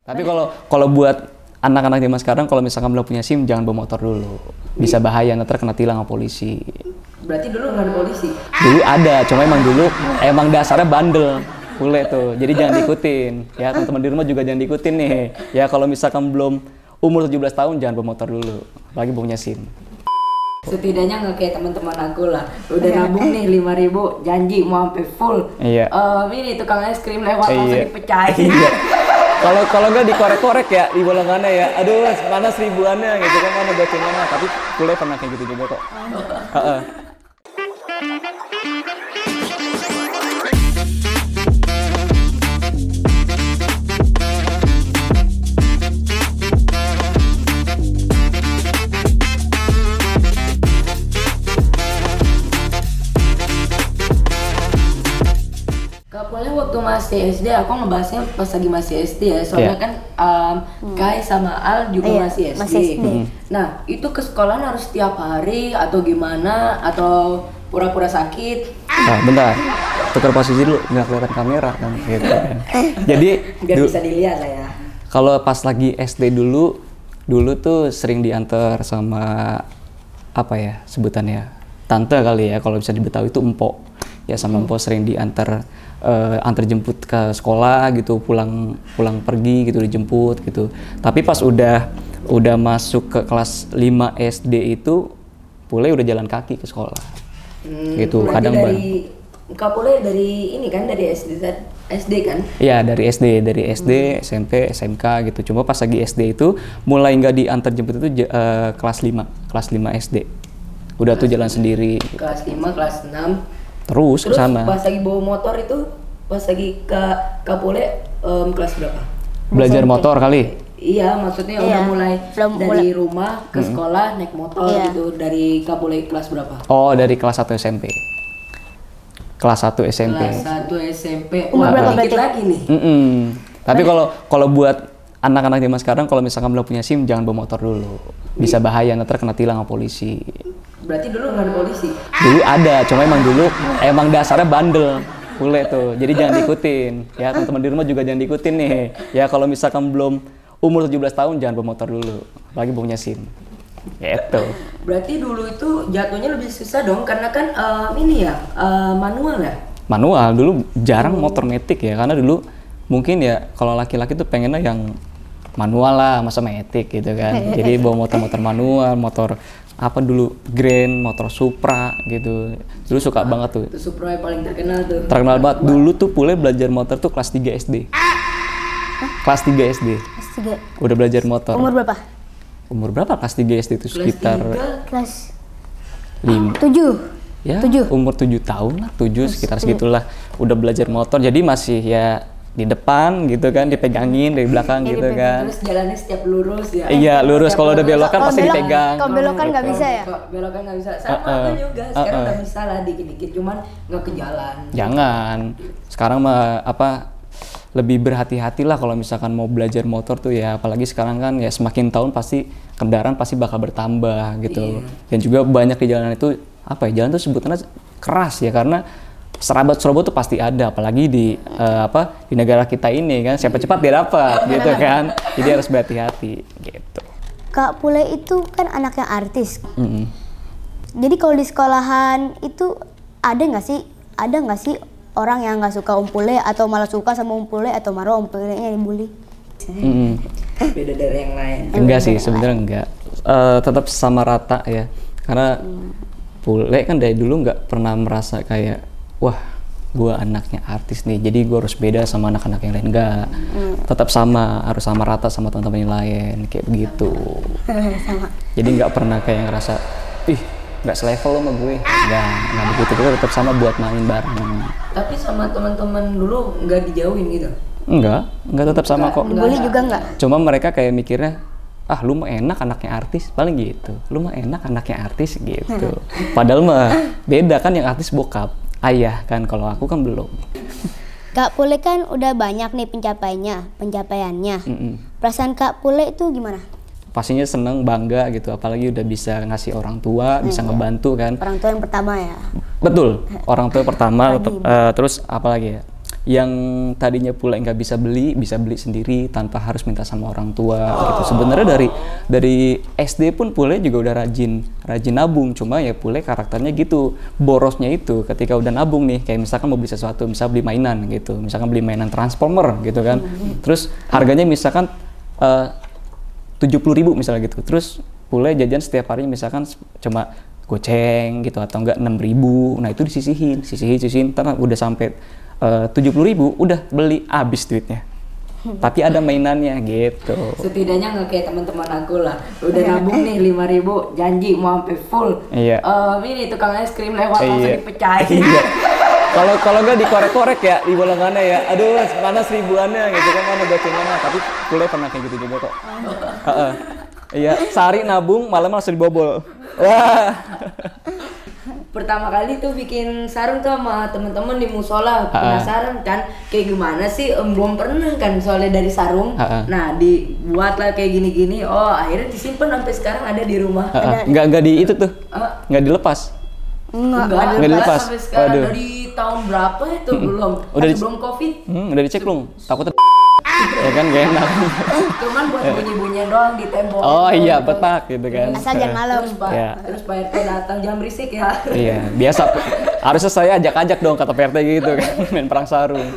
Tapi kalau buat anak-anak zaman sekarang, kalau misalkan belum punya SIM, jangan bawa motor dulu. Bisa bahaya, nanti kena tilang sama polisi. Berarti dulu nggak ada polisi? Dulu ada, cuma emang dasarnya bandel. Bule tuh, jadi jangan diikutin. Ya, teman-teman di rumah juga jangan diikutin nih. Ya, kalau misalkan belum umur 17 tahun, jangan bawa motor dulu. Apalagi punya SIM. Setidaknya nggak kayak teman-teman aku lah. Udah nabung nih 5.000, janji mau sampai full. Iya. Ini tukang es krim lewat langsung dipecahin. Iya. Kalau nggak dikorek-korek ya di bolongannya ya. Aduh, mana seribuannya gitu kan, mana gocengannya. Tapi kuliah pernah kayak gitu juga kok. Waktu masih SD, aku ngebahasnya pas lagi masih SD ya, soalnya kan Kai sama Al juga masih SD. Nah, itu ke sekolah harus setiap hari atau gimana, atau pura-pura sakit? Nah, bentar, tukar posisi dulu, nggak kelihatan kamera kan, gitu kan. Jadi nggak bisa dilihat saya. Kalau pas lagi SD dulu tuh sering diantar sama apa ya sebutannya, tante kali ya, kalau bisa di Betawi itu empok. Ya sama empok sering diantar antar jemput ke sekolah gitu, pulang pergi gitu, dijemput gitu. Tapi pas udah masuk ke kelas 5 SD itu Pule udah jalan kaki ke sekolah. Gitu. Kadang Kak Pule dari ini kan, dari SD kan? Iya, dari SD, SMP, SMK gitu. Cuma pas lagi SD itu mulai nggak diantar jemput itu kelas 5 SD. Udah tuh jalan sendiri. Kelas 5, kelas 6. Terus kesana. Pas lagi bawa motor itu, pas lagi Kak Pule kelas berapa? Belajar motor kali? Iya, maksudnya udah mulai dari rumah ke sekolah naik motor gitu. Dari Kak Pule kelas berapa? Oh, dari kelas 1 SMP. Kelas 1 SMP. Kelas 1 SMP. Wah, dikit lagi nih. Tapi kalau buat anak-anak zaman sekarang, kalau misalkan belum punya SIM, jangan bawa motor dulu. Bisa bahaya, nanti kena tilang sama polisi. Berarti dulu nggak ada polisi? Dulu ada, cuma emang dasarnya bandel. Bule tuh, jadi jangan diikutin. Ya, teman-teman di rumah juga jangan diikutin nih. Ya, kalau misalkan belum umur 17 tahun, jangan bawa motor dulu. Apalagi punya SIM. Gitu. Berarti dulu itu jatuhnya lebih susah dong, karena kan manual ya? Manual, dulu jarang motor metik ya, karena dulu mungkin ya kalau laki-laki tuh pengennya yang manual lah, masa metik gitu kan. Jadi bawa motor-motor manual, motor apa dulu, Grand, motor Supra gitu. Dulu suka banget tuh. Itu Supra yang paling terkenal tuh. Terkenal banget. Dulu tuh Pule belajar motor tuh kelas 3 SD. Kelas 3 SD. Kelas 3. Udah belajar motor. Umur berapa? Umur berapa kelas 3 SD itu? Sekitar kelas 5. 7. Ya, 7. umur 7 tahun lah, 7 sekitar segitulah. Udah belajar motor. Jadi masih ya di depan gitu kan, dipegangin dari belakang gitu kan. Terus jalannya setiap lurus ya? Iya, lurus. Kalau udah belokan pasti dipegang. Kalau belokan nggak bisa ya? Belokan nggak bisa. Sama aku juga. Sekarang udah bisa lah dikit-dikit, cuman nggak ke jalan. Jangan. Sekarang mah lebih berhati-hatilah kalau misalkan mau belajar motor tuh ya. Apalagi sekarang kan ya semakin tahun pasti kendaraan pasti bakal bertambah gitu. Dan juga banyak di jalanan itu jalan tuh sebutannya keras ya, karena serabut tuh pasti ada, apalagi di negara kita ini kan, siapa cepat dia dapat gitu kan. Jadi harus berhati-hati gitu. Kak Pule itu kan anaknya artis. Jadi kalau di sekolahan itu ada nggak sih orang yang nggak suka Pule, atau malah suka sama Pule, atau marah Pule-nya dibully? Beda dari yang lain. Enggak sih, sebenarnya enggak. Tetap sama rata ya, karena Pule kan dari dulu nggak pernah merasa kayak wah, gue anaknya artis nih, jadi gue harus beda sama anak-anak yang lain. Enggak, tetap harus sama rata sama teman-teman yang lain, kayak begitu. Sama. Jadi nggak pernah kayak ngerasa, nggak selevel sama gue. Nggak begitu, kita tetap sama buat main bareng. Tapi sama teman-teman dulu nggak dijauhin gitu? Enggak tetap sama kok. Dibully juga nggak? Cuma mereka kayak mikirnya, lu mah enak anaknya artis, paling gitu. Lu mah enak anaknya artis gitu. Padahal mah beda kan, yang artis bokap, ayah kan, kalau aku kan belum. Kak Pule kan udah banyak nih pencapaiannya. Perasaan Kak Pule itu gimana? Pastinya seneng, bangga gitu, apalagi udah bisa ngasih orang tua, bisa ngebantu kan. Orang tua yang pertama ya? Betul, orang tua pertama. Terus apalagi ya, yang tadinya pula nggak bisa beli sendiri tanpa harus minta sama orang tua gitu. Sebenarnya dari SD pun Pule juga udah rajin nabung, cuma ya Pule karakternya gitu, borosnya itu ketika udah nabung nih, kayak misalkan mau beli sesuatu, misal beli mainan gitu, misalkan beli mainan Transformer gitu kan, terus harganya misalkan 70.000 misalnya gitu, terus Pule jajan setiap hari misalkan cuma goceng gitu atau enggak 6.000, nah itu disisihin, ntar udah sampai 70.000 udah beli habis duitnya. Tapi ada mainannya gitu. Setidaknya nggak kayak teman-teman aku lah. Udah nabung nih 5.000, janji mau sampai full. Iya. Ini tukang es krim lewat langsung dipecahin. Iya. Kalau nggak dikorek-korek ya di bolongannya ya. Aduh, mana seribuannya gitu kan, mana gocengannya. Tapi Pule pernah kayak gitu juga kok. Iya, sehari nabung malam langsung dibobol. Wah. Pertama kali tuh bikin sarung tuh sama temen-temen di musola, penasaran kan kayak gimana sih, belum pernah kan soalnya dari sarung. Nah dibuatlah kayak gini-gini, akhirnya disimpan sampai sekarang ada di rumah. Nggak di itu tuh, nggak dilepas. Nggak dilepas sampai sekarang. Dari tahun berapa itu belum, sebelum COVID. Udah dicek belum? Takutnya ya kan gak enak. Cuman buat bunyi-bunyian doang di tembok. Oh iya, petak gitu kan. Asal jangan malam. Terus Pak RT datang, jangan berisik ya. Iya, biasa. Harusnya saya ajak-ajak dong kata Pak RT gitu kan, main perang sarung.